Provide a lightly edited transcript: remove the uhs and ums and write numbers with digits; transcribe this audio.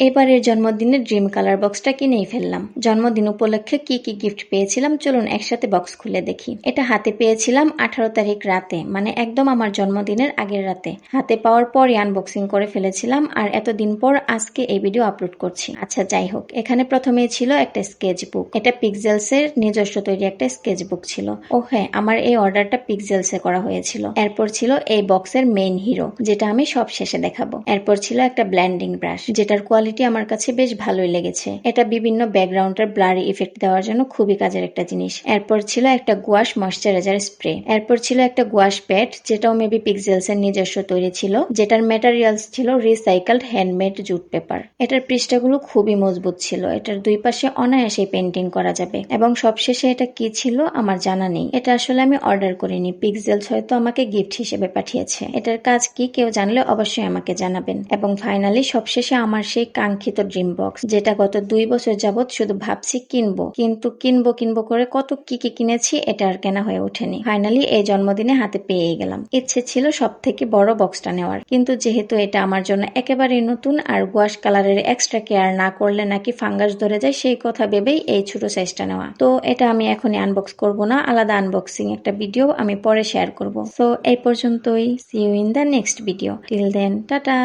এবারের জন্মদিনের dream colour বক্সটা কিনেই ফেললাম। জন্মদিন উপলক্ষে কি কি গিফট পেয়েছিলাম চলুন একসাথে বক্স খুলে দেখি। এটা হাতে পেয়েছিলাম 18 তারিখ রাতে, মানে একদম আমার জন্মদিনের আগের রাতে। হাতে পাওয়ার পরই আনবক্সিং করে ফেলেছিলাম, আর এতদিন পর আজকে এই ভিডিও আপলোড করছি। আচ্ছা যাই হোক, এখানে প্রথমেই ছিল একটা স্কেচ বুক। এটা পিক্সেলসের নিজস্ব তৈরি একটা স্কেচ বুক ছিল। ও হ্যাঁ, আমার এই অর্ডারটা পিক্সেলসে করা হয়েছিল। এরপর ছিল এই বক্সের মেইন হিরো, যেটা আমি সব শেষে দেখাবো। এরপর ছিল একটা ব্লেন্ডিং ব্রাশ, যেটার কোয়ালিটি আমার কাছে বেশ ভালোই লেগেছে। এটা বিভিন্ন ব্যাকগ্রাউন্ডের ব্লারি ইফেক্ট দেওয়ার জন্য খুবই কাজের একটা জিনিস। এরপর ছিল একটা গুয়াশ ময়শ্চারাইজার স্প্রে। এরপর ছিল একটা গুয়াশ প্যাড, যেটাও মেবি পিক্সেলসের নিজস্ব তৈরি ছিল, যেটার ম্যাটেরিয়ালস ছিল রিসাইকেলড হ্যান্ডমেড জুট পেপার। এটার পৃষ্ঠাগুলো খুবই মজবুত ছিল। এটার দুই পাশে অনায়াসে পেন্টিং করা যাবে। এবং সবশেষে এটা কি ছিল আমার জানা নেই। এটা আসলে আমি অর্ডার করিনি, পিক্সেলস হয়তো আমাকে গিফট হিসেবে পাঠিয়েছে। এটার কাজ কি কেউ জানলে অবশ্যই আমাকে জানাবেন। এবং ফাইনালি সবশেষে আমার সেই কাঙ্ক্ষিত ড্রিম বক্স, যেটা গত 2 বছর যাবত শুধু ভাবছি কিনবো, কিন্তু কিনবো করে কত কি কিনেছি, এটা আর কেনা হয়ে ওঠেনি। ফাইনালি এই জন্মদিনে হাতে পেয়ে গেলাম। ইচ্ছে ছিল সব থেকে বড় বক্সটা নেওয়ার, কিন্তু যেহেতু এটা আমার জন্য একেবারেই নতুন আর গুয়াশ কালারের এক্সট্রা কেয়ার না করলে নাকি ফাঙ্গাস ধরে যায়, সেই কথা ভেবেই এই ছোট সাইজটা নেওয়া। তো এটা আমি এখনই আনবক্স করব না, আলাদা আনবক্সিং একটা ভিডিও আমি পরে শেয়ার করব। সো এই পর্যন্তই। See you in the next video. Till then tata.